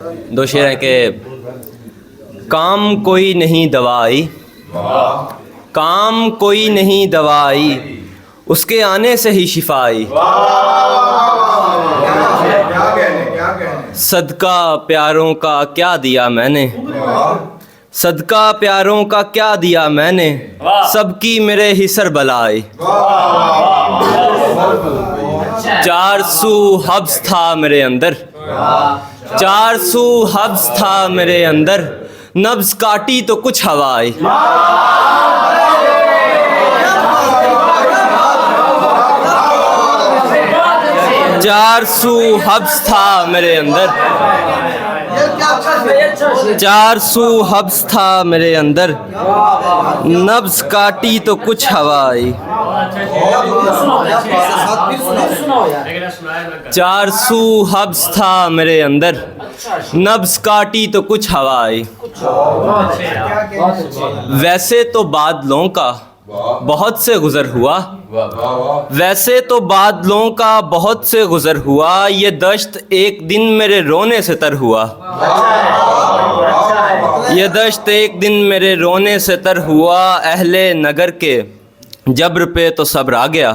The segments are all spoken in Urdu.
دو شعر ہیں کہ کام کوئی نہیں دوائی، کام کوئی نہیں دوائی، اس کے آنے سے ہی شفائی، صدقہ پیاروں کا کیا دیا میں نے، صدقہ پیاروں کا کیا دیا میں نے، سب کی میرے ہی سر بلائی، 400 حبس تھا میرے اندر، 400 حبس تھا میرے اندر، نبض کاٹی تو کچھ ہوا آئی، 400 حبس تھا میرے اندر، 400 حبس تھا میرے اندر، نبض کاٹی تو کچھ ہوا آئی، 400 حبس تھا میرے اندر، نبض کاٹی تو کچھ ہوا آئی، ویسے تو بادلوں کا بہت سے گزر ہوا، ویسے تو بادلوں کا بہت سے گزر ہوا، یہ دشت ایک دن میرے رونے سے تر ہوا، یہ دشت ایک دن میرے رونے سے تر ہوا، اہل نگر کے جبر پہ تو صبر آ گیا،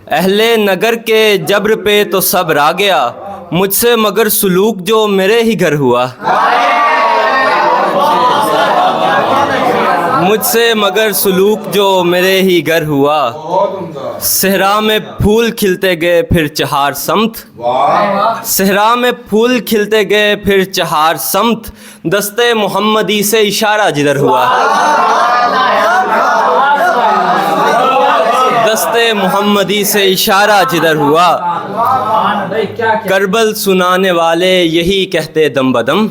اہل نگر کے جبر پہ تو صبر آ گیا، مجھ سے مگر سلوک جو میرے ہی گھر ہوا، مجھ سے مگر سلوک جو میرے ہی گھر ہوا، صحرا میں پھول کھلتے گئے پھر چہار سمت، صحرا میں پھول کھلتے گئے پھر چہار سمت، دستے محمدی سے اشارہ جدھر ہوا، دستے محمدی سے اشارہ جدھر ہوا، کربل سنانے والے یہی کہتے دم بدم،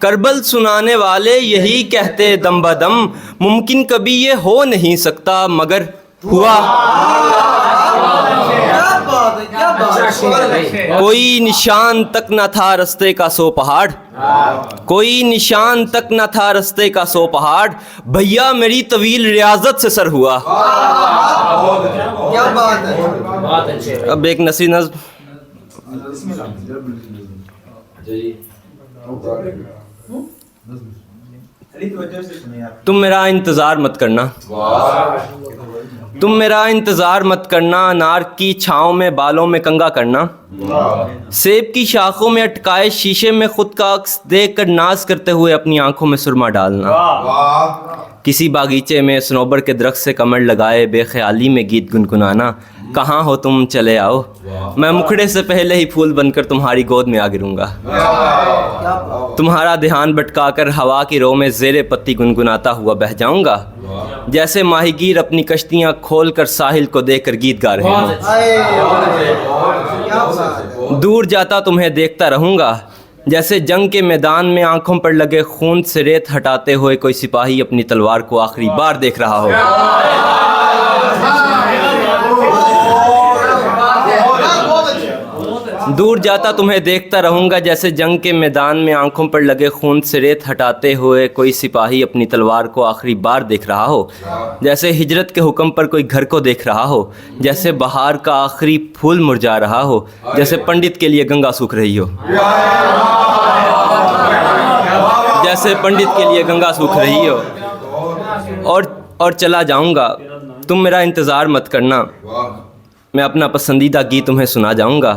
کربل سنانے والے یہی کہتے دم بدم، ممکن کبھی یہ ہو نہیں سکتا مگر ہوا، کوئی نشان تک نہ تھا رستے کا سو پہاڑ، کوئی نشان تک نہ تھا رستے کا سو پہاڑ، بھیا میری طویل ریاضت سے سر ہوا، اب ایک نثری نظم، تم میرا انتظار مت کرنا، تم میرا انتظار مت کرنا، انار کی چھاؤں میں بالوں میں کنگا کرنا، سیب کی شاخوں میں اٹکائے شیشے میں خود کا عکس دیکھ کر ناز کرتے ہوئے اپنی آنکھوں میں سرما ڈالنا، کسی باغیچے میں صنوبر کے درخت سے کمر لگائے بے خیالی میں گیت گنگنانا، کہاں ہو تم چلے آؤ، میں مکھڑے سے پہلے ہی پھول بن کر تمہاری گود میں آ گروں گا، تمہارا دھیان بھٹکا کر ہوا کی رو میں زیر پتی گنگناتا ہوا بہہ جاؤں گا، جیسے ماہی گیر اپنی کشتیاں کھول کر ساحل کو دیکھ کر گیت گا رہے ہوں، دور جاتا تمہیں دیکھتا رہوں گا، جیسے جنگ کے میدان میں آنکھوں پر لگے خون سے ریت ہٹاتے ہوئے کوئی سپاہی اپنی تلوار کو آخری بار دیکھ رہا ہو، دور جاتا تمہیں دیکھتا رہوں گا، جیسے جنگ کے میدان میں آنکھوں پر لگے خون سے ریت ہٹاتے ہوئے کوئی سپاہی اپنی تلوار کو آخری بار دیکھ رہا ہو، جیسے ہجرت کے حکم پر کوئی گھر کو دیکھ رہا ہو، جیسے بہار کا آخری پھول مرجھا رہا ہو، جیسے پنڈت کے لیے گنگا سوکھ رہی ہو، جیسے پنڈت کے لیے گنگا سوکھ رہی ہو، اور چلا جاؤں گا، تم میرا انتظار مت کرنا، میں اپنا پسندیدہ گیت تمہیں سنا جاؤں گا،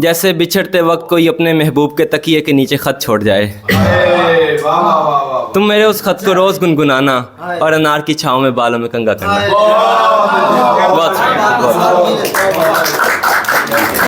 جیسے بچھڑتے وقت کوئی اپنے محبوب کے تکیے کے نیچے خط چھوڑ جائے، تم میرے اس خط کو روز گنگنانا اور انار کی چھاؤں میں بالوں میں کنگا کرنا۔